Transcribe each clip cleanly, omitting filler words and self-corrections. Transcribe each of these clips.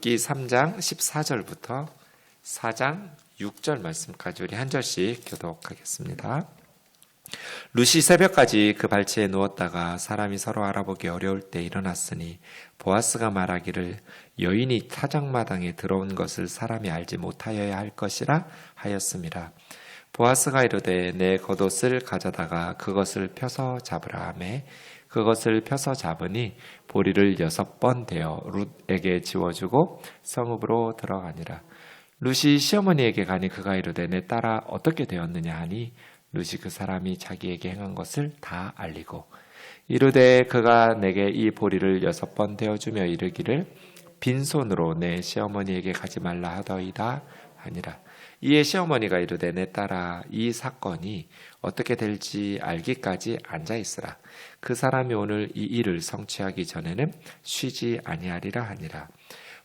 룻기 3장 14절부터 4장 6절 말씀까지 우리 한 절씩 교독하겠습니다. 룻이 새벽까지 그 발치에 누웠다가 사람이 서로 알아보기 어려울 때 일어났으니 보아스가 말하기를 여인이 타작마당에 들어온 것을 사람이 알지 못하여야 할 것이라 하였습니다. 보아스가 이르되 내 겉옷을 가져다가 그것을 펴서 잡으라 하매 그것을 펴서 잡으니 보리를 6번 대어 룻에게 지워주고 성읍으로 들어가니라. 룻이 시어머니에게 가니 그가 이르되 내 딸아 어떻게 되었느냐 하니 룻이 그 사람이 자기에게 행한 것을 다 알리고 이르되 그가 내게 이 보리를 6번 대어주며 이르기를 빈손으로 내 시어머니에게 가지 말라 하더이다 하니라. 이에 시어머니가 이르되 내 딸아 이 사건이 어떻게 될지 알기까지 앉아있으라. 그 사람이 오늘 이 일을 성취하기 전에는 쉬지 아니하리라 하니라.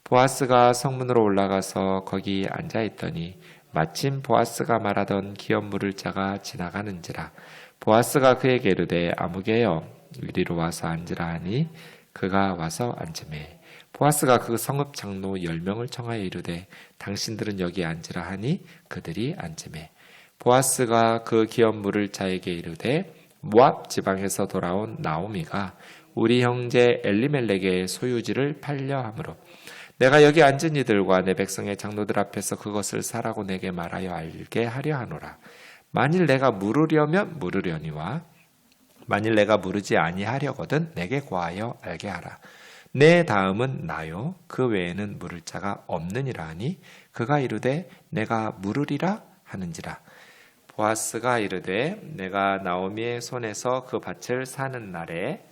보아스가 성문으로 올라가서 거기 앉아있더니 마침 보아스가 말하던 기업 물을 자가 지나가는지라. 보아스가 그에게 이르되 아무개여 이리로 와서 앉으라 하니 그가 와서 앉으매 보아스가 그 성읍 장로 10명을 청하여 이르되 당신들은 여기 앉으라 하니 그들이 앉으매 보아스가 그 기업 물을 자에게 이르되 모압 지방에서 돌아온 나오미가 우리 형제 엘리멜렉의 소유지를 팔려 함으로 내가 여기 앉은 이들과 내 백성의 장로들 앞에서 그것을 사라고 내게 말하여 알게 하려 하노라. 만일 내가 물으려면 물으려니와 만일 내가 물으지 아니하려거든 내게 고하여 알게 하라. 내 다음은 나요 그 외에는 물을 자가 없느니라 하니 그가 이르되 내가 물으리라 하는지라. 보아스가 이르되 내가 나오미의 손에서 그 밭을 사는 날에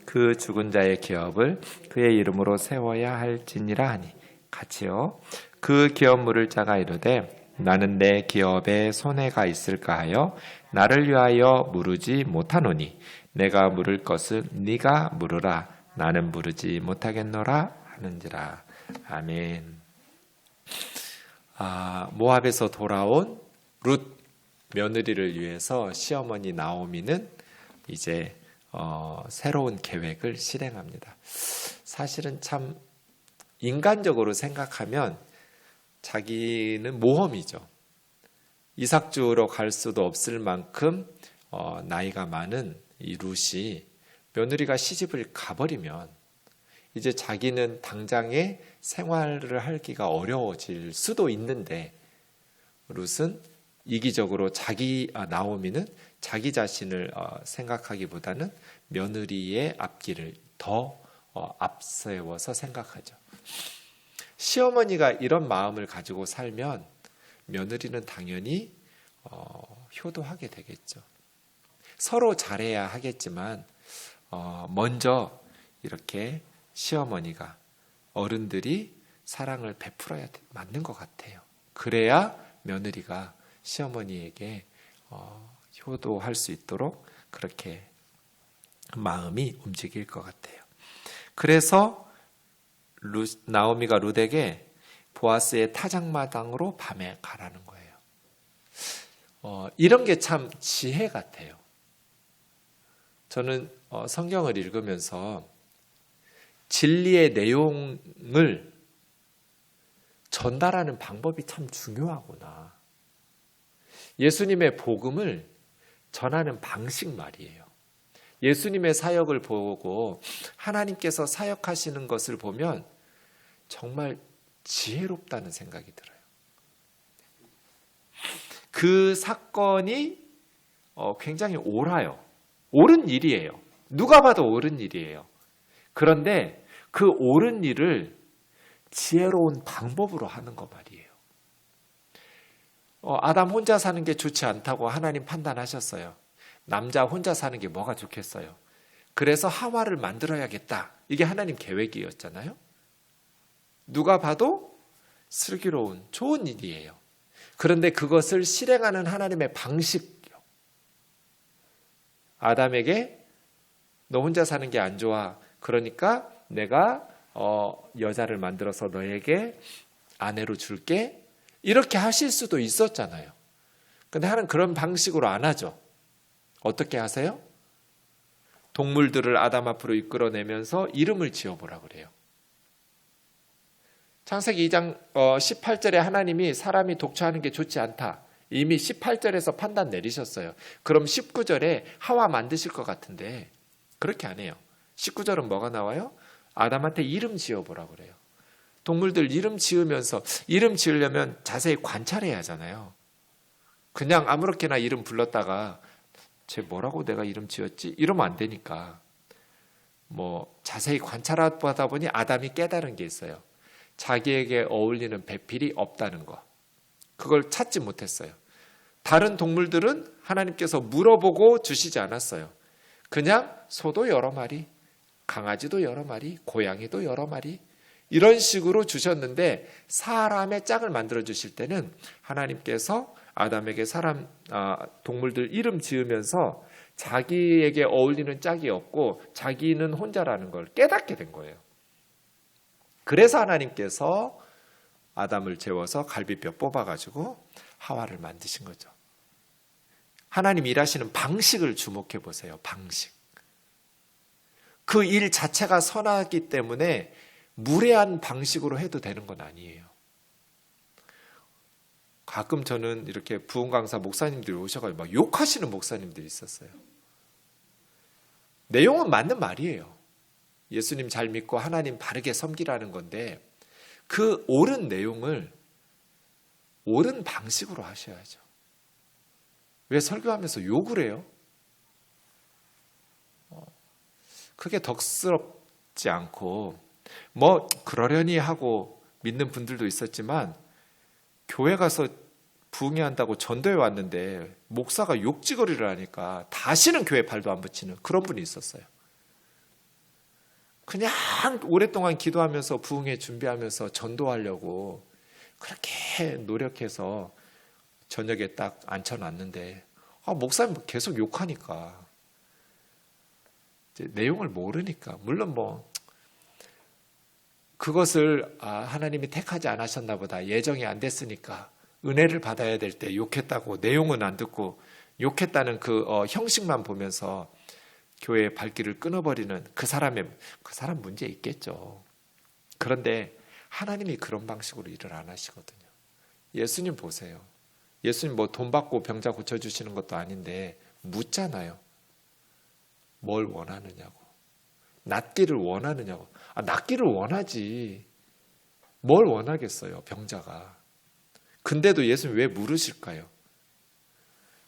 그 죽은 자의 기업을 그의 이름으로 세워야 할지니라 하니 같이요. 그 기업 물을 자가 이르되 나는 내 기업에 손해가 있을까 하여 나를 위하여 물으지 못하노니 내가 물을 것은 네가 물으라. 나는 물으지 못하겠노라 하는지라. 아멘. 모압에서 돌아온 룻 며느리를 위해서 시어머니 나오미는 이제 새로운 계획을 실행합니다. 사실은 참 인간적으로 생각하면 자기는 모험이죠. 이삭 주우러 갈 수도 없을 만큼 나이가 많은 이 룻이 며느리가 시집을 가버리면 이제 자기는 당장에 생활을 하기가 어려워질 수도 있는데 룻은 이기적으로 나오미는 자기 자신을 생각하기보다는 며느리의 앞길을 더 앞세워서 생각하죠. 시어머니가 이런 마음을 가지고 살면 며느리는 당연히 효도하게 되겠죠. 서로 잘해야 하겠지만 먼저 이렇게 시어머니가 어른들이 사랑을 베풀어야 맞는 것 같아요. 그래야 며느리가 시어머니에게 효도할 수 있도록 그렇게 마음이 움직일 것 같아요. 그래서 나오미가 룻에게 보아스의 타작마당으로 밤에 가라는 거예요. 이런 게 참 지혜 같아요. 저는 성경을 읽으면서 진리의 내용을 전달하는 방법이 참 중요하구나. 예수님의 복음을 전하는 방식 말이에요. 예수님의 사역을 보고 하나님께서 사역하시는 것을 보면 정말 지혜롭다는 생각이 들어요. 그 사건이 굉장히 옳아요. 옳은 일이에요. 누가 봐도 옳은 일이에요. 그런데 그 옳은 일을 지혜로운 방법으로 하는 거 말이에요. 아담 혼자 사는 게 좋지 않다고 하나님 판단하셨어요. 남자 혼자 사는 게 뭐가 좋겠어요. 그래서 하와를 만들어야겠다. 이게 하나님 계획이었잖아요. 누가 봐도 슬기로운 좋은 일이에요. 그런데 그것을 실행하는 하나님의 방식이요. 아담에게 너 혼자 사는 게 안 좋아. 그러니까 내가 여자를 만들어서 너에게 아내로 줄게. 이렇게 하실 수도 있었잖아요. 근데 하나님 그런 방식으로 안 하죠. 어떻게 하세요? 동물들을 아담 앞으로 이끌어내면서 이름을 지어보라 그래요. 창세기 2장 18절에 하나님이 사람이 독처하는 게 좋지 않다. 이미 18절에서 판단 내리셨어요. 그럼 19절에 하와 만드실 것 같은데 그렇게 안 해요. 19절은 뭐가 나와요? 아담한테 이름 지어보라 그래요. 동물들 이름 지으면서 이름 지으려면 자세히 관찰해야 하잖아요. 그냥 아무렇게나 이름 불렀다가 쟤 뭐라고 내가 이름 지었지? 이러면 안 되니까 자세히 관찰하다 보니 아담이 깨달은 게 있어요. 자기에게 어울리는 배필이 없다는 거. 그걸 찾지 못했어요. 다른 동물들은 하나님께서 물어보고 주시지 않았어요. 그냥 소도 여러 마리, 강아지도 여러 마리, 고양이도 여러 마리 이런 식으로 주셨는데 사람의 짝을 만들어 주실 때는 하나님께서 아담에게 동물들 이름 지으면서 자기에게 어울리는 짝이 없고 자기는 혼자라는 걸 깨닫게 된 거예요. 그래서 하나님께서 아담을 재워서 갈비뼈 뽑아가지고 하와를 만드신 거죠. 하나님 일하시는 방식을 주목해 보세요. 방식. 그 일 자체가 선하기 때문에 무례한 방식으로 해도 되는 건 아니에요. 가끔 저는 이렇게 부흥 강사 목사님들이 오셔가지고 막 욕하시는 목사님들이 있었어요. 내용은 맞는 말이에요. 예수님 잘 믿고 하나님 바르게 섬기라는 건데 그 옳은 내용을 옳은 방식으로 하셔야죠. 왜 설교하면서 욕을 해요? 그게 덕스럽지 않고 그러려니 하고 믿는 분들도 있었지만 교회 가서 부흥회한다고 전도에 왔는데 목사가 욕지거리를 하니까 다시는 교회 발도 안 붙이는 그런 분이 있었어요. 그냥 오랫동안 기도하면서 부흥회 준비하면서 전도하려고 그렇게 노력해서 저녁에 딱 앉혀놨는데 목사님 계속 욕하니까 이제 내용을 모르니까 물론 그것을 하나님이 택하지 않으셨나 보다 예정이 안 됐으니까 은혜를 받아야 될 때 욕했다고 내용은 안 듣고 욕했다는 그 형식만 보면서 교회의 발길을 끊어버리는 그 사람 문제 있겠죠. 그런데 하나님이 그런 방식으로 일을 안 하시거든요. 예수님 보세요. 예수님 돈 받고 병자 고쳐주시는 것도 아닌데 묻잖아요. 뭘 원하느냐고. 낫기를 원하느냐고. 낫기를 원하지. 뭘 원하겠어요, 병자가. 근데도 예수님 왜 물으실까요?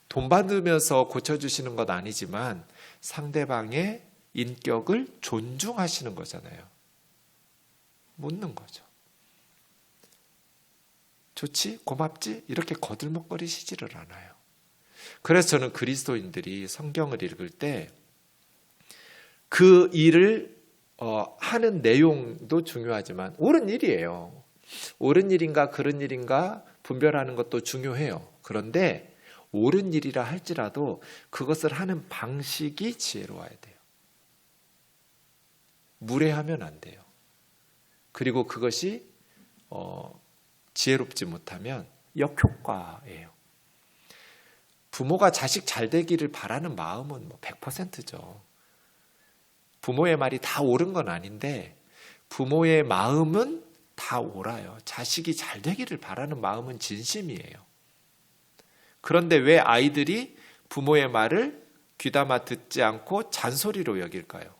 돈 받으면서 고쳐주시는 건 아니지만 상대방의 인격을 존중하시는 거잖아요. 묻는 거죠. 좋지? 고맙지? 이렇게 거들먹거리시지를 않아요. 그래서 저는 그리스도인들이 성경을 읽을 때 그 일을 하는 내용도 중요하지만 옳은 일이에요. 옳은 일인가 그른 일인가 분별하는 것도 중요해요. 그런데 옳은 일이라 할지라도 그것을 하는 방식이 지혜로워야 돼요. 무례하면 안 돼요. 그리고 그것이 지혜롭지 못하면 역효과예요. 부모가 자식 잘 되기를 바라는 마음은 100%죠. 부모의 말이 다 옳은 건 아닌데 부모의 마음은 다 옳아요. 자식이 잘 되기를 바라는 마음은 진심이에요. 그런데 왜 아이들이 부모의 말을 귀담아 듣지 않고 잔소리로 여길까요?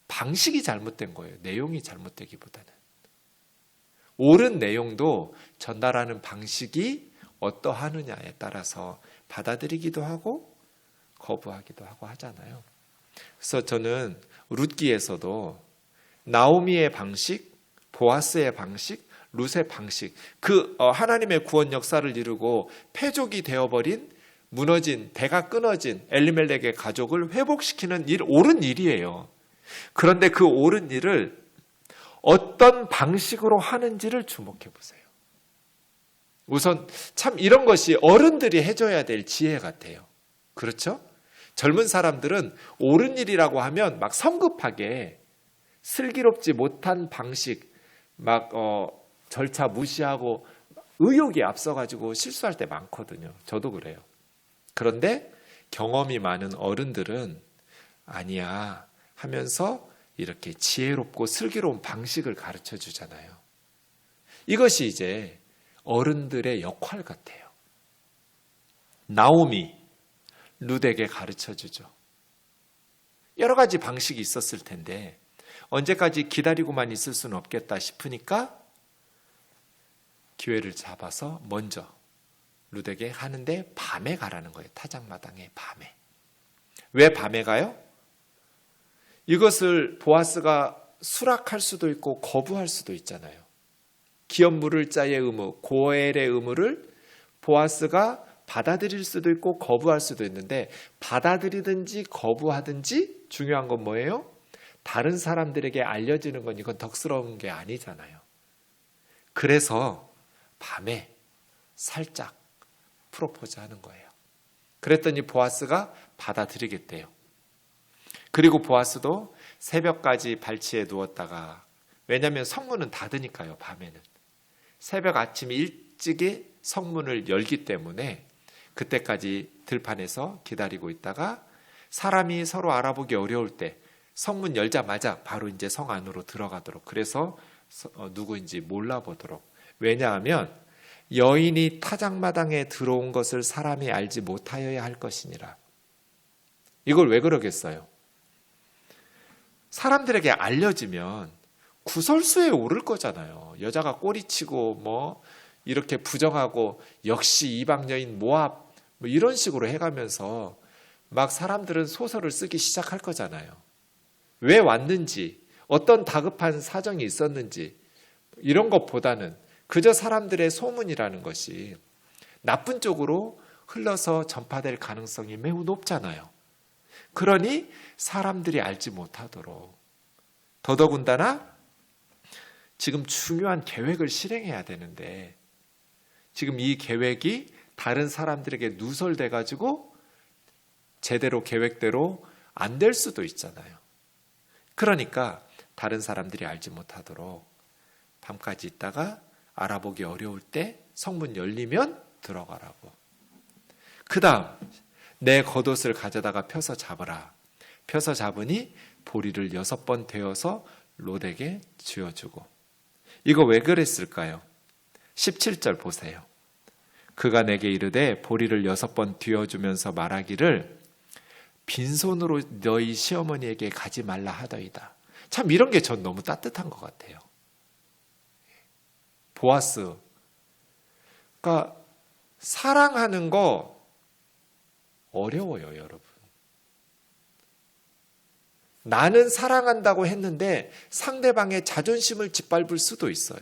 방식이 잘못된 거예요. 내용이 잘못되기보다는. 옳은 내용도 전달하는 방식이 어떠하느냐에 따라서 받아들이기도 하고 거부하기도 하고 하잖아요. 그래서 저는 룻기에서도 나오미의 방식, 보아스의 방식, 룻의 방식, 하나님의 구원 역사를 이루고 패족이 되어버린 무너진, 배가 끊어진 엘리멜렉의 가족을 회복시키는 일, 옳은 일이에요. 그런데 그 옳은 일을 어떤 방식으로 하는지를 주목해 보세요. 우선 참 이런 것이 어른들이 해줘야 될 지혜 같아요. 그렇죠? 젊은 사람들은 옳은 일이라고 하면 막 성급하게 슬기롭지 못한 방식, 절차 무시하고 의욕이 앞서가지고 실수할 때 많거든요. 저도 그래요. 그런데 경험이 많은 어른들은 아니야 하면서 이렇게 지혜롭고 슬기로운 방식을 가르쳐 주잖아요. 이것이 이제 어른들의 역할 같아요. 나오미, 룻에게 가르쳐 주죠. 여러 가지 방식이 있었을 텐데 언제까지 기다리고만 있을 수는 없겠다 싶으니까 기회를 잡아서 먼저 룻에게 하는데 밤에 가라는 거예요. 타작마당에 밤에. 왜 밤에 가요? 이것을 보아스가 수락할 수도 있고 거부할 수도 있잖아요. 기업 물을 자의 의무, 고엘의 의무를 보아스가 받아들일 수도 있고 거부할 수도 있는데 받아들이든지 거부하든지 중요한 건 뭐예요? 다른 사람들에게 알려지는 건 이건 덕스러운 게 아니잖아요. 그래서 밤에 살짝 프로포즈 하는 거예요. 그랬더니 보아스가 받아들이겠대요. 그리고 보아스도 새벽까지 발치에 누웠다가, 왜냐하면 성문은 닫으니까요. 밤에는 새벽 아침 일찍이 성문을 열기 때문에 그때까지 들판에서 기다리고 있다가 사람이 서로 알아보기 어려울 때 성문 열자마자 바로 이제 성 안으로 들어가도록, 그래서 누구인지 몰라보도록. 왜냐하면 여인이 타작마당에 들어온 것을 사람이 알지 못하여야 할 것이니라. 이걸 왜 그러겠어요? 사람들에게 알려지면 구설수에 오를 거잖아요. 여자가 꼬리치고 뭐 이렇게 부정하고 역시 이방 여인 모압 뭐 이런 식으로 해가면서 막 사람들은 소설을 쓰기 시작할 거잖아요. 왜 왔는지, 어떤 다급한 사정이 있었는지 이런 것보다는 그저 사람들의 소문이라는 것이 나쁜 쪽으로 흘러서 전파될 가능성이 매우 높잖아요. 그러니 사람들이 알지 못하도록, 더더군다나 지금 중요한 계획을 실행해야 되는데 지금 이 계획이 다른 사람들에게 누설돼 가지고 제대로 계획대로 안 될 수도 있잖아요. 그러니까 다른 사람들이 알지 못하도록 밤까지 있다가 알아보기 어려울 때 성문 열리면 들어가라고. 그 다음 내 겉옷을 가져다가 펴서 잡으라. 펴서 잡으니 보리를 6번 되어서 롯에게 쥐어주고. 이거 왜 그랬을까요? 17절 보세요. 그가 내게 이르되 보리를 6번 뒤어주면서 말하기를 빈손으로 너희 시어머니에게 가지 말라 하더이다. 참 이런 게 전 너무 따뜻한 것 같아요. 보아스, 그러니까 사랑하는 거 어려워요, 여러분. 나는 사랑한다고 했는데 상대방의 자존심을 짓밟을 수도 있어요.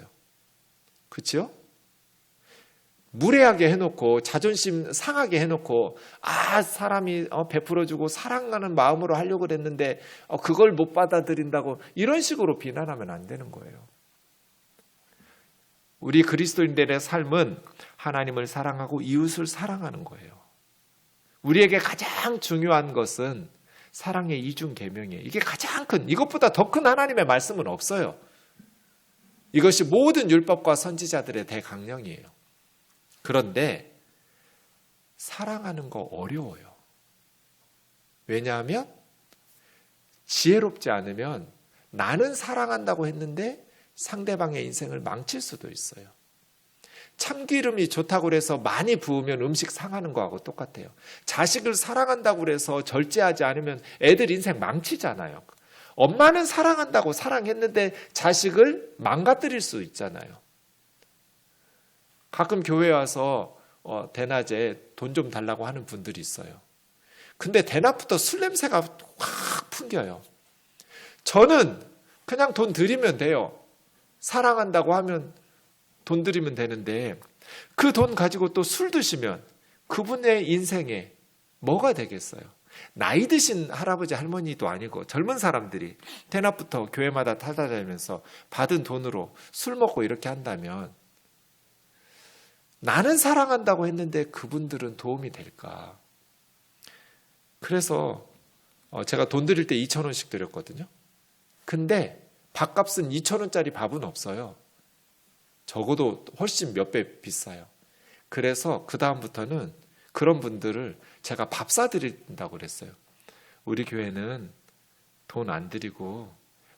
그렇죠? 무례하게 해놓고 자존심 상하게 해놓고 사람이 베풀어주고 사랑하는 마음으로 하려고 그랬는데 그걸 못 받아들인다고 이런 식으로 비난하면 안 되는 거예요. 우리 그리스도인들의 삶은 하나님을 사랑하고 이웃을 사랑하는 거예요. 우리에게 가장 중요한 것은 사랑의 이중 계명이에요. 이게 가장 큰, 이것보다 더 큰 하나님의 말씀은 없어요. 이것이 모든 율법과 선지자들의 대강령이에요. 그런데 사랑하는 거 어려워요. 왜냐하면 지혜롭지 않으면 나는 사랑한다고 했는데 상대방의 인생을 망칠 수도 있어요. 참기름이 좋다고 해서 많이 부으면 음식 상하는 거하고 똑같아요. 자식을 사랑한다고 해서 절제하지 않으면 애들 인생 망치잖아요. 엄마는 사랑한다고 사랑했는데 자식을 망가뜨릴 수 있잖아요. 가끔 교회 와서 대낮에 돈 좀 달라고 하는 분들이 있어요. 근데 대낮부터 술 냄새가 확 풍겨요. 저는 그냥 돈 드리면 돼요. 사랑한다고 하면 돈 드리면 되는데 그 돈 가지고 또 술 드시면 그분의 인생에 뭐가 되겠어요? 나이 드신 할아버지 할머니도 아니고 젊은 사람들이 대낮부터 교회마다 타다니면서 받은 돈으로 술 먹고 이렇게 한다면 나는 사랑한다고 했는데 그분들은 도움이 될까? 그래서 제가 돈 드릴 때 2,000원씩 드렸거든요. 근데 밥값은 2,000원짜리 밥은 없어요. 적어도 훨씬 몇 배 비싸요. 그래서 그 다음부터는 그런 분들을 제가 밥 사드린다고 그랬어요. 우리 교회는 돈 안 드리고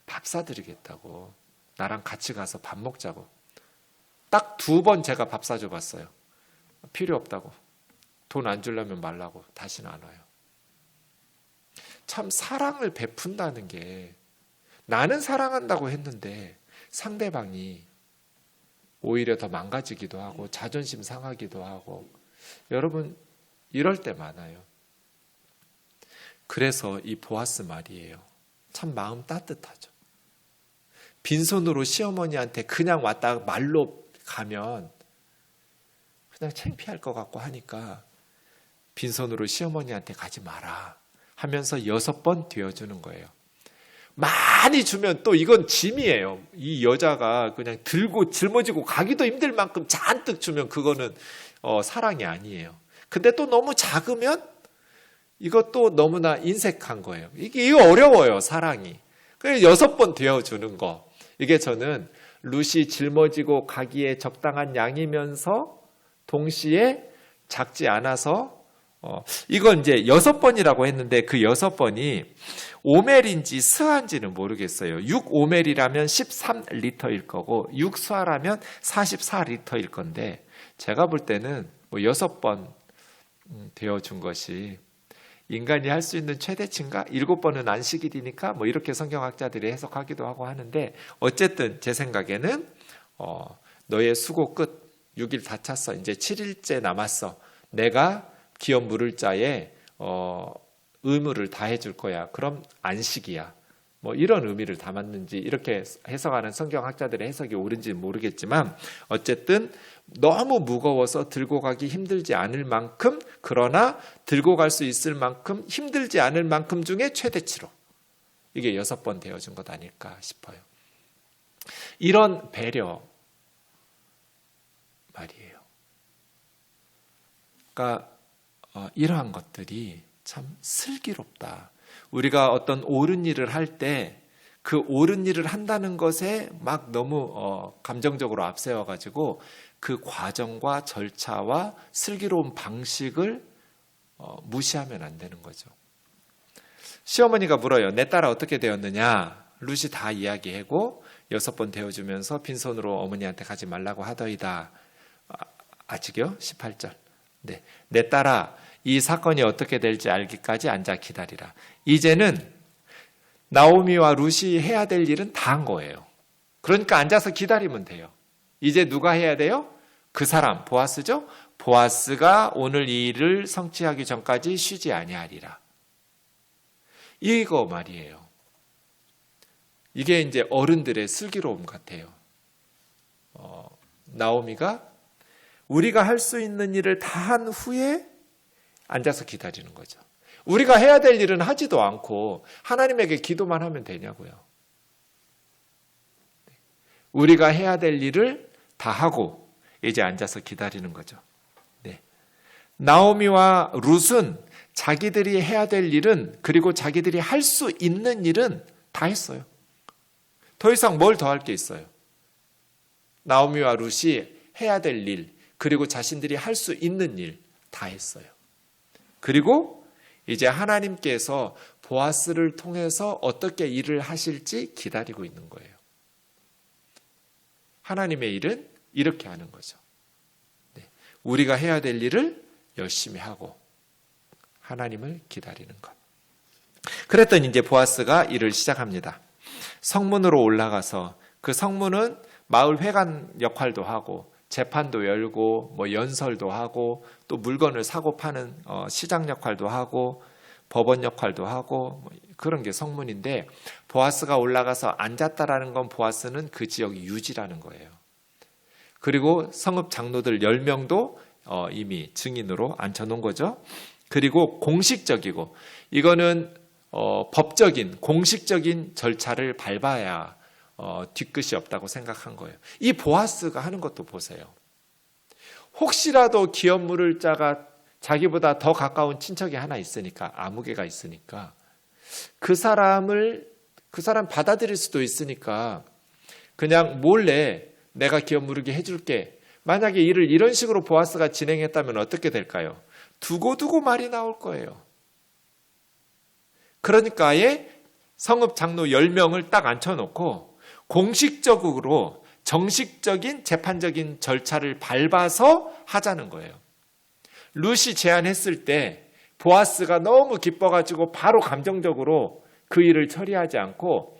밥 사드리겠다고, 나랑 같이 가서 밥 먹자고. 딱 2번 제가 밥 사줘 봤어요. 필요 없다고, 돈 안 주려면 말라고, 다시는 안 와요. 참 사랑을 베푼다는 게, 나는 사랑한다고 했는데 상대방이 오히려 더 망가지기도 하고 자존심 상하기도 하고, 여러분 이럴 때 많아요. 그래서 이 보아스 말이에요. 참 마음 따뜻하죠. 빈손으로 시어머니한테 그냥 왔다 말로 가면 그냥 창피할 것 같고 하니까, 빈손으로 시어머니한테 가지 마라 하면서 6번 되어주는 거예요. 많이 주면 또 이건 짐이에요. 이 여자가 그냥 들고 짊어지고 가기도 힘들 만큼 잔뜩 주면 그거는 사랑이 아니에요. 근데 또 너무 작으면 이것도 너무나 인색한 거예요. 이게 어려워요, 사랑이. 그래서 6번 되어주는 거. 이게 저는 룻이 짊어지고 가기에 적당한 양이면서 동시에 작지 않아서, 이건 이제 6번이라고 했는데 그 6번이 오멜인지 스화인지는 모르겠어요. 6오멜이라면 13리터일 거고 6스화라면 44리터일 건데, 제가 볼 때는 6번 되어준 것이 인간이 할 수 있는 최대치인가? 7번은 안식일이니까 이렇게 성경학자들이 해석하기도 하고 하는데, 어쨌든 제 생각에는 너의 수고 끝, 6일 다 찼어, 이제 7일째 남았어, 내가 기업 물을 자에 의무를 다 해줄 거야, 그럼 안식이야, 이런 의미를 담았는지, 이렇게 해석하는 성경학자들의 해석이 옳은지는 모르겠지만, 어쨌든 너무 무거워서 들고 가기 힘들지 않을 만큼, 그러나 들고 갈 수 있을 만큼 힘들지 않을 만큼 중에 최대치로, 이게 6번 되어준 것 아닐까 싶어요. 이런 배려 말이에요. 그러니까 이러한 것들이 참 슬기롭다. 우리가 어떤 옳은 일을 할 때 그 옳은 일을 한다는 것에 막 너무 감정적으로 앞세워가지고 그 과정과 절차와 슬기로운 방식을 무시하면 안 되는 거죠. 시어머니가 물어요. 내 딸아 어떻게 되었느냐? 룻이 다 이야기하고 6번 데워주면서 빈손으로 어머니한테 가지 말라고 하더이다. 아직요? 18절. 네. 내 딸아, 이 사건이 어떻게 될지 알기까지 앉아 기다리라. 이제는 나오미와 룻이 해야 될 일은 다 한 거예요. 그러니까 앉아서 기다리면 돼요. 이제 누가 해야 돼요? 그 사람, 보아스죠? 보아스가 오늘 이 일을 성취하기 전까지 쉬지 아니하리라. 이거 말이에요. 이게 이제 어른들의 슬기로움 같아요. 나오미가 우리가 할 수 있는 일을 다 한 후에 앉아서 기다리는 거죠. 우리가 해야 될 일은 하지도 않고 하나님에게 기도만 하면 되냐고요. 우리가 해야 될 일을 다 하고 이제 앉아서 기다리는 거죠. 네. 나오미와 룻은 자기들이 해야 될 일은, 그리고 자기들이 할 수 있는 일은 다 했어요. 더 이상 뭘 더 할 게 있어요. 나오미와 룻이 해야 될 일, 그리고 자신들이 할 수 있는 일 다 했어요. 그리고 이제 하나님께서 보아스를 통해서 어떻게 일을 하실지 기다리고 있는 거예요. 하나님의 일은 이렇게 하는 거죠. 네. 우리가 해야 될 일을 열심히 하고 하나님을 기다리는 것. 그랬더니 이제 보아스가 일을 시작합니다. 성문으로 올라가서, 그 성문은 마을 회관 역할도 하고 재판도 열고 연설도 하고 또 물건을 사고 파는 시장 역할도 하고 법원 역할도 하고 그런 게 성문인데, 보아스가 올라가서 앉았다라는 건 보아스는 그 지역 유지라는 거예요. 그리고 성읍 장로들 10명도 이미 증인으로 앉혀놓은 거죠. 그리고 공식적이고, 이거는 법적인 공식적인 절차를 밟아야 뒤끝이 없다고 생각한 거예요. 이 보아스가 하는 것도 보세요. 혹시라도 기업 물을 자가 자기보다 더 가까운 친척이 하나 있으니까, 아무개가 있으니까 그 사람 받아들일 수도 있으니까 그냥 몰래 내가 기업 물으게 해줄게. 만약에 일을 이런 식으로 보아스가 진행했다면 어떻게 될까요? 두고두고 말이 나올 거예요. 그러니까 아예 성읍 장로 10명을 딱 앉혀놓고 공식적으로 정식적인 재판적인 절차를 밟아서 하자는 거예요. 룻이 제안했을 때 보아스가 너무 기뻐가지고 바로 감정적으로 그 일을 처리하지 않고,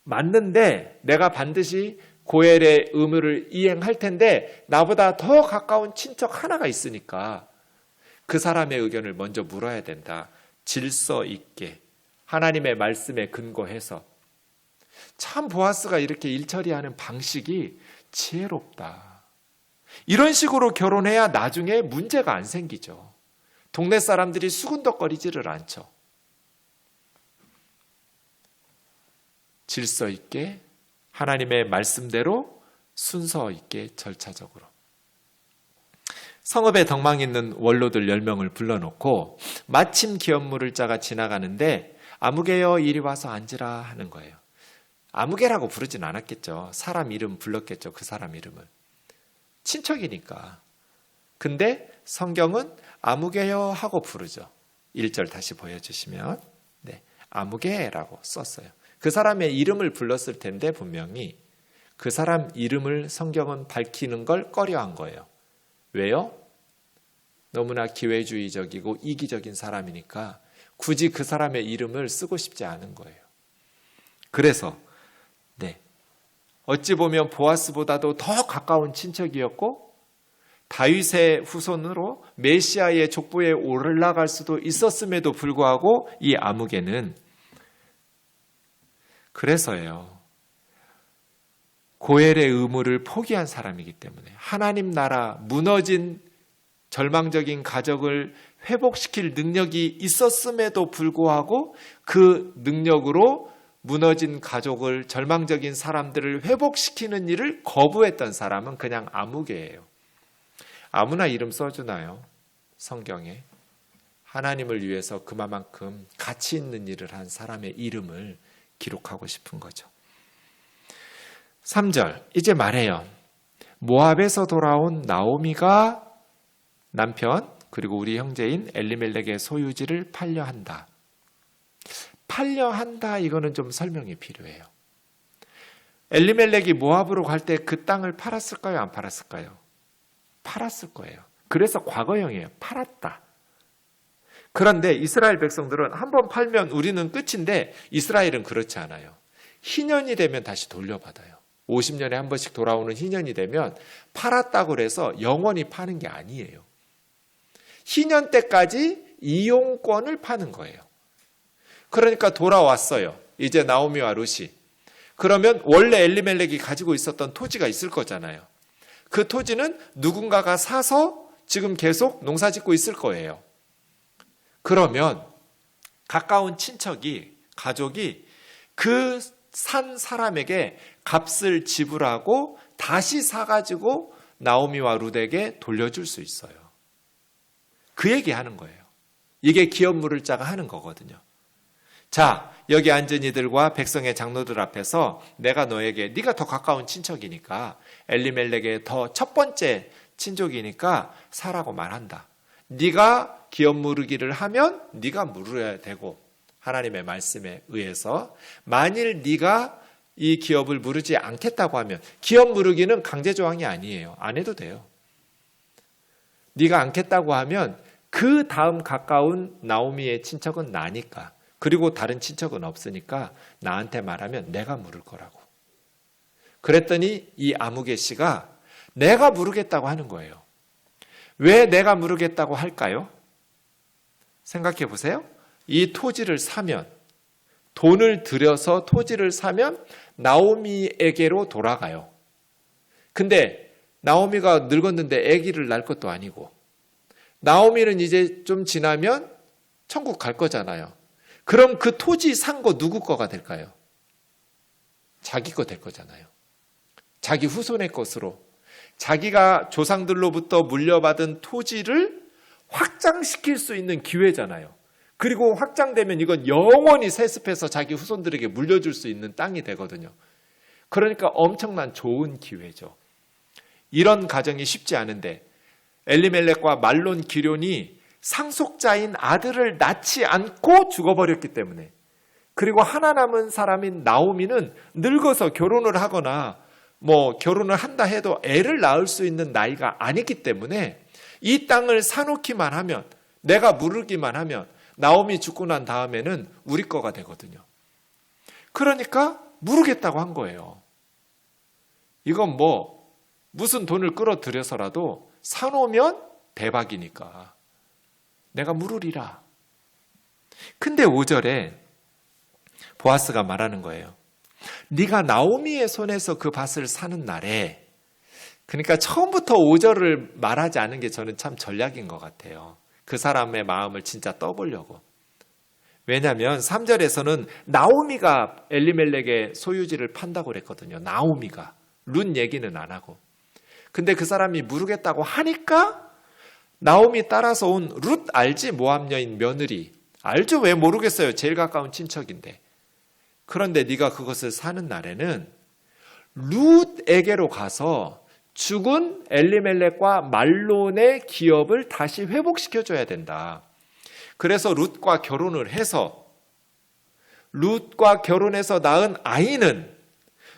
맞는데 내가 반드시 고엘의 의무를 이행할 텐데 나보다 더 가까운 친척 하나가 있으니까 그 사람의 의견을 먼저 물어야 된다. 질서 있게 하나님의 말씀에 근거해서. 참 보아스가 이렇게 일 처리하는 방식이 지혜롭다. 이런 식으로 결혼해야 나중에 문제가 안 생기죠. 동네 사람들이 수군덕거리지를 않죠. 질서 있게 하나님의 말씀대로 순서 있게 절차적으로. 성읍에 덕망 있는 원로들 10명을 불러놓고 마침 기업물을 짜가 지나가는데 아무개여 이리 와서 앉으라 하는 거예요. 아무개라고 부르진 않았겠죠. 사람 이름 불렀겠죠. 그 사람 이름을. 친척이니까. 근데 성경은 아무개여 하고 부르죠. 1절 다시 보여주시면 네, 아무개라고 썼어요. 그 사람의 이름을 불렀을 텐데 분명히 그 사람 이름을 성경은 밝히는 걸 꺼려한 거예요. 왜요? 너무나 기회주의적이고 이기적인 사람이니까 굳이 그 사람의 이름을 쓰고 싶지 않은 거예요. 그래서 네, 어찌 보면 보아스보다도 더 가까운 친척이었고 다윗의 후손으로 메시아의 족보에 올라갈 수도 있었음에도 불구하고 이 아무개는 그래서예요. 고엘의 의무를 포기한 사람이기 때문에 하나님 나라 무너진 절망적인 가족을 회복시킬 능력이 있었음에도 불구하고 그 능력으로 무너진 가족을, 절망적인 사람들을 회복시키는 일을 거부했던 사람은 그냥 아무개예요. 아무나 이름 써주나요? 성경에. 하나님을 위해서 그만큼 가치 있는 일을 한 사람의 이름을 기록하고 싶은 거죠. 3절 이제 말해요. 모압에서 돌아온 나오미가 남편 그리고 우리 형제인 엘리멜렉의 소유지를 팔려한다. 팔려한다 이거는 좀 설명이 필요해요. 엘리멜렉이 모압으로 갈 때 그 땅을 팔았을까요? 안 팔았을까요? 팔았을 거예요. 그래서 과거형이에요. 팔았다. 그런데 이스라엘 백성들은 한번 팔면 우리는 끝인데 이스라엘은 그렇지 않아요. 희년이 되면 다시 돌려받아요. 50년에 한 번씩 돌아오는 희년이 되면 팔았다고 해서 영원히 파는 게 아니에요. 희년 때까지 이용권을 파는 거예요. 그러니까 돌아왔어요. 이제 나오미와 룻이. 그러면 원래 엘리멜렉이 가지고 있었던 토지가 있을 거잖아요. 그 토지는 누군가가 사서 지금 계속 농사 짓고 있을 거예요. 그러면 가까운 친척이, 가족이 그 산 사람에게 값을 지불하고 다시 사가지고 나오미와 룻에게 돌려줄 수 있어요. 그 얘기하는 거예요. 이게 기업물을 짜가 하는 거거든요. 자, 여기 앉은 이들과 백성의 장로들 앞에서 내가 너에게, 네가 더 가까운 친척이니까 엘리멜렉의 더 첫 번째 친족이니까 사라고 말한다. 네가 기업 무르기를 하면 네가 물어야 되고 하나님의 말씀에 의해서 만일 네가 이 기업을 무르지 않겠다고 하면 기업 무르기는 강제 조항이 아니에요. 안 해도 돼요. 네가 않겠다고 하면 그 다음 가까운 나오미의 친척은 나니까 그리고 다른 친척은 없으니까 나한테 말하면 내가 물을 거라고. 그랬더니 이 아무개 씨가 내가 물으겠다고 하는 거예요. 왜 내가 물으겠다고 할까요? 생각해 보세요. 이 토지를 사면, 돈을 들여서 토지를 사면 나오미에게로 돌아가요. 근데 나오미가 늙었는데 아기를 낳을 것도 아니고 나오미는 이제 좀 지나면 천국 갈 거잖아요. 그럼 그 토지 산 거 누구 거가 될까요? 자기 거 될 거잖아요. 자기 후손의 것으로 자기가 조상들로부터 물려받은 토지를 확장시킬 수 있는 기회잖아요. 그리고 확장되면 이건 영원히 세습해서 자기 후손들에게 물려줄 수 있는 땅이 되거든요. 그러니까 엄청난 좋은 기회죠. 이런 가정이 쉽지 않은데 엘리멜렉과 말론 기럐이 상속자인 아들을 낳지 않고 죽어버렸기 때문에, 그리고 하나 남은 사람인 나오미는 늙어서 결혼을 하거나 결혼을 한다 해도 애를 낳을 수 있는 나이가 아니기 때문에 이 땅을 사놓기만 하면, 내가 물르기만 하면 나오미 죽고 난 다음에는 우리 거가 되거든요. 그러니까 물르겠다고 한 거예요. 이건 무슨 돈을 끌어들여서라도 사놓으면 대박이니까 내가 물으리라. 근데 5절에 보아스가 말하는 거예요. 네가 나오미의 손에서 그 밭을 사는 날에, 그러니까 처음부터 5절을 말하지 않은 게 저는 참 전략인 것 같아요. 그 사람의 마음을 진짜 떠보려고. 왜냐하면 3절에서는 나오미가 엘리멜렉의 소유지를 판다고 그랬거든요. 나오미가. 룻 얘기는 안 하고. 근데 그 사람이 물으겠다고 하니까 나오미 따라서 온 룻 알지? 모압 여인 며느리. 알죠? 왜 모르겠어요. 제일 가까운 친척인데. 그런데 네가 그것을 사는 날에는 룻에게로 가서 죽은 엘리멜렉과 말론의 기업을 다시 회복시켜줘야 된다. 그래서 룻과 결혼을 해서 룻과 결혼해서 낳은 아이는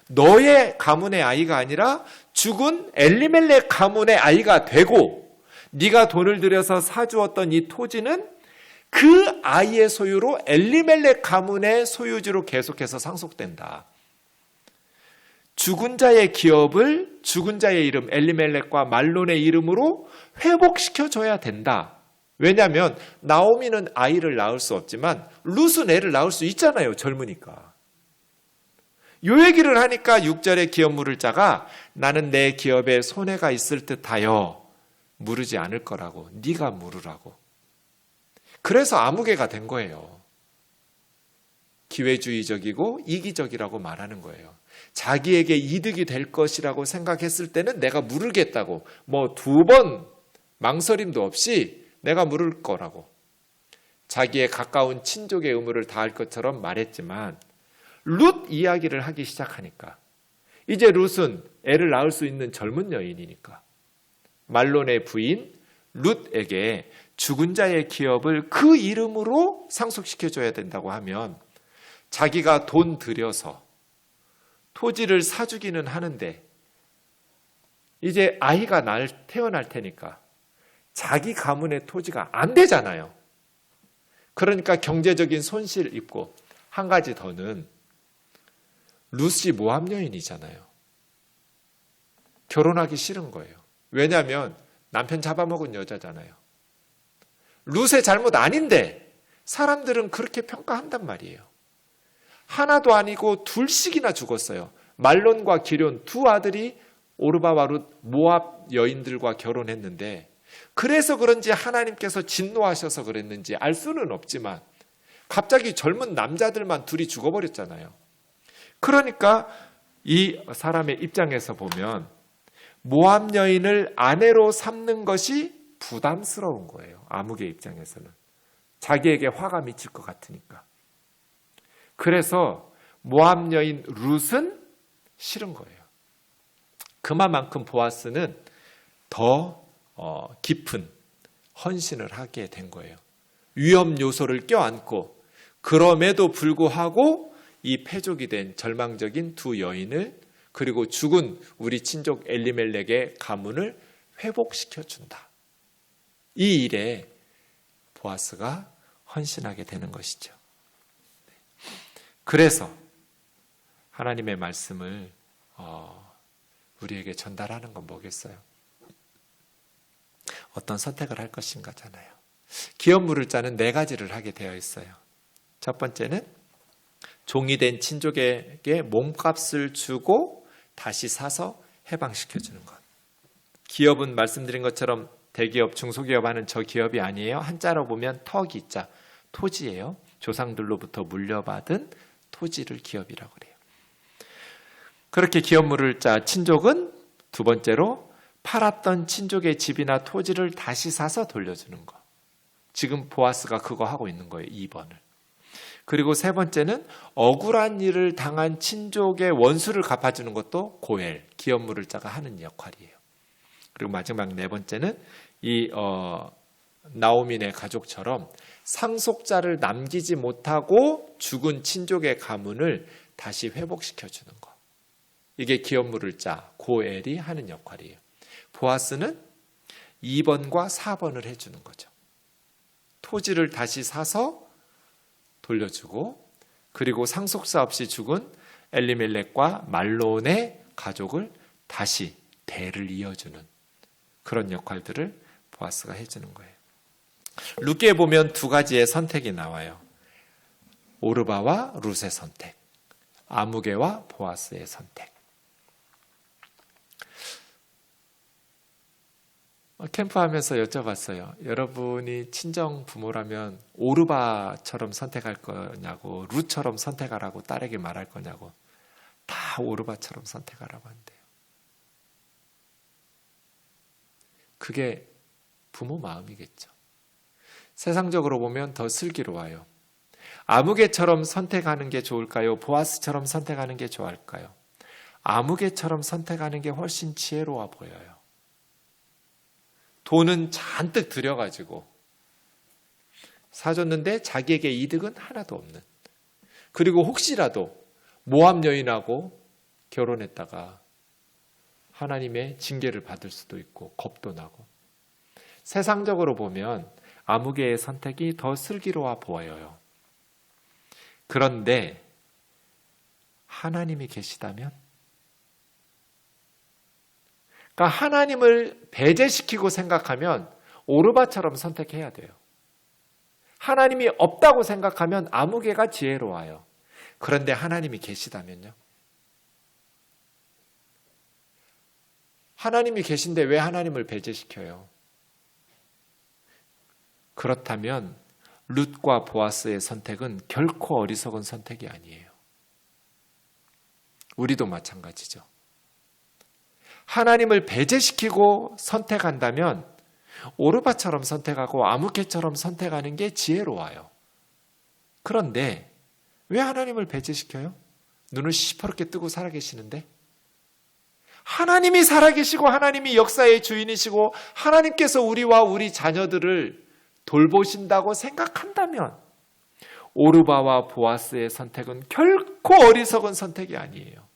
너의 가문의 아이가 아니라 죽은 엘리멜렉 가문의 아이가 되고, 네가 돈을 들여서 사주었던 이 토지는 그 아이의 소유로 엘리멜렉 가문의 소유지로 계속해서 상속된다. 죽은 자의 기업을 죽은 자의 이름 엘리멜렉과 말론의 이름으로 회복시켜줘야 된다. 왜냐하면 나오미는 아이를 낳을 수 없지만 룻은 애를 낳을 수 있잖아요. 젊으니까. 요 얘기를 하니까 6절에 기업 물을 자가 나는 내 기업에 손해가 있을 듯하여 물으지 않을 거라고, 네가 물으라고. 그래서 아무개가 된 거예요. 기회주의적이고 이기적이라고 말하는 거예요. 자기에게 이득이 될 것이라고 생각했을 때는 내가 물으겠다고, 2번 망설임도 없이 내가 물을 거라고. 자기의 가까운 친족의 의무를 다할 것처럼 말했지만 룻 이야기를 하기 시작하니까 이제 룻은 애를 낳을 수 있는 젊은 여인이니까 말론의 부인 룻에게 죽은 자의 기업을 그 이름으로 상속시켜줘야 된다고 하면 자기가 돈 들여서 토지를 사주기는 하는데 이제 아이가 태어날 테니까 자기 가문의 토지가 안 되잖아요. 그러니까 경제적인 손실 입고, 한 가지 더는 룻이 모압 여인이잖아요. 결혼하기 싫은 거예요. 왜냐하면 남편 잡아먹은 여자잖아요. 룻의 잘못 아닌데 사람들은 그렇게 평가한단 말이에요. 하나도 아니고 둘씩이나 죽었어요. 말론과 기럨 두 아들이 오르바와 룻 모압 여인들과 결혼했는데, 그래서 그런지 하나님께서 진노하셔서 그랬는지 알 수는 없지만 갑자기 젊은 남자들만 둘이 죽어버렸잖아요. 그러니까 이 사람의 입장에서 보면 모압 여인을 아내로 삼는 것이 부담스러운 거예요. 아무개 입장에서는. 자기에게 화가 미칠 것 같으니까. 그래서 모압 여인 룻은 싫은 거예요. 그만큼 보아스는 더 깊은 헌신을 하게 된 거예요. 위험 요소를 껴안고, 그럼에도 불구하고 이 패족이 된 절망적인 두 여인을, 그리고 죽은 우리 친족 엘리멜렉의 가문을 회복시켜준다. 이 일에 보아스가 헌신하게 되는 것이죠. 그래서 하나님의 말씀을 우리에게 전달하는 건 뭐겠어요? 어떤 선택을 할 것인가잖아요. 기업 물을 자는 4가지를 하게 되어 있어요. 첫 번째는 종이 된 친족에게 몸값을 주고 다시 사서 해방시켜주는 것. 기업은 말씀드린 것처럼 대기업, 중소기업 하는 저 기업이 아니에요. 한자로 보면 터기자, 토지예요. 조상들로부터 물려받은 토지를 기업이라고 그래요. 그렇게 기업 물을 자 친족은 두 번째로 팔았던 친족의 집이나 토지를 다시 사서 돌려주는 거. 지금 보아스가 그거 하고 있는 거예요. 2번을. 그리고 세 번째는 억울한 일을 당한 친족의 원수를 갚아주는 것도 고엘, 기업 물을 자가 하는 역할이에요. 그리고 마지막 4번째는 이 나오미네 가족처럼 상속자를 남기지 못하고 죽은 친족의 가문을 다시 회복시켜주는 것. 이게 기업 물을 자 고엘이 하는 역할이에요. 보아스는 2번과 4번을 해주는 거죠. 토지를 다시 사서 돌려주고, 그리고 상속자 없이 죽은 엘리멜렉과 말론의 가족을 다시 대를 이어주는 그런 역할들을 보아스가 해주는 거예요. 룻기에 보면 두 가지의 선택이 나와요. 오르바와 룻의 선택, 아무개와 보아스의 선택. 캠프하면서 여쭤봤어요. 여러분이 친정 부모라면 오르바처럼 선택할 거냐고, 룻처럼 선택하라고 딸에게 말할 거냐고. 다 오르바처럼 선택하라고 한대요. 그게 부모 마음이겠죠. 세상적으로 보면 더 슬기로워요. 아무개처럼 선택하는 게 좋을까요? 보아스처럼 선택하는 게 좋을까요? 아무개처럼 선택하는 게 훨씬 지혜로워 보여요. 돈은 잔뜩 들여가지고 사줬는데 자기에게 이득은 하나도 없는, 그리고 혹시라도 모함 여인하고 결혼했다가 하나님의 징계를 받을 수도 있고 겁도 나고. 세상적으로 보면 아무개의 선택이 더 슬기로워 보여요. 그런데 하나님이 계시다면, 그러니까 하나님을 배제시키고 생각하면 오르바처럼 선택해야 돼요. 하나님이 없다고 생각하면 아무개가 지혜로워요. 그런데 하나님이 계시다면요? 하나님이 계신데 왜 하나님을 배제시켜요? 그렇다면 룻과 보아스의 선택은 결코 어리석은 선택이 아니에요. 우리도 마찬가지죠. 하나님을 배제시키고 선택한다면 오르바처럼 선택하고 아무개처럼 선택하는 게 지혜로워요. 그런데 왜 하나님을 배제시켜요? 눈을 시퍼렇게 뜨고 살아계시는데? 하나님이 살아계시고 하나님이 역사의 주인이시고 하나님께서 우리와 우리 자녀들을 돌보신다고 생각한다면 오르바와 보아스의 선택은 결코 어리석은 선택이 아니에요.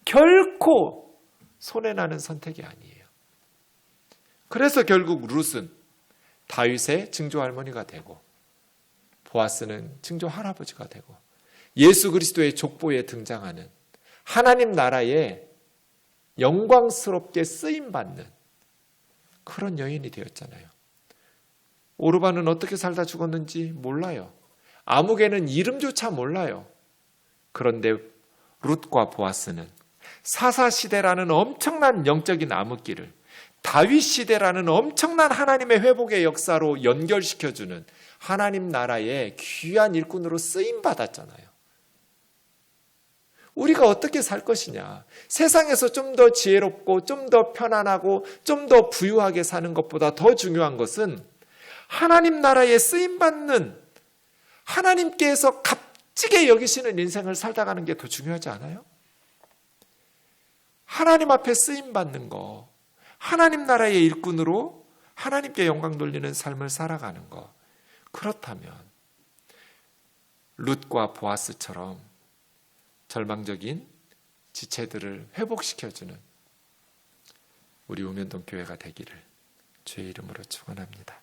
결코 손해나는 선택이 아니에요. 그래서 결국 룻은 다윗의 증조 할머니가 되고 보아스는 증조 할아버지가 되고 예수 그리스도의 족보에 등장하는 하나님 나라에 영광스럽게 쓰임받는 그런 여인이 되었잖아요. 오르바는 어떻게 살다 죽었는지 몰라요. 아무개는 이름조차 몰라요. 그런데 룻과 보아스는 사사시대라는 엄청난 영적인 암흑기를 다윗시대라는 엄청난 하나님의 회복의 역사로 연결시켜주는 하나님 나라의 귀한 일꾼으로 쓰임받았잖아요. 우리가 어떻게 살 것이냐. 세상에서 좀 더 지혜롭고 좀 더 편안하고 좀 더 부유하게 사는 것보다 더 중요한 것은 하나님 나라에 쓰임받는 하나님께서 값지게 여기시는 인생을 살다가는 게 더 중요하지 않아요? 하나님 앞에 쓰임받는 거, 하나님 나라의 일꾼으로 하나님께 영광 돌리는 삶을 살아가는 거. 그렇다면 룻과 보아스처럼 절망적인 지체들을 회복시켜주는 우리 우면동 교회가 되기를 주의 이름으로 축원합니다.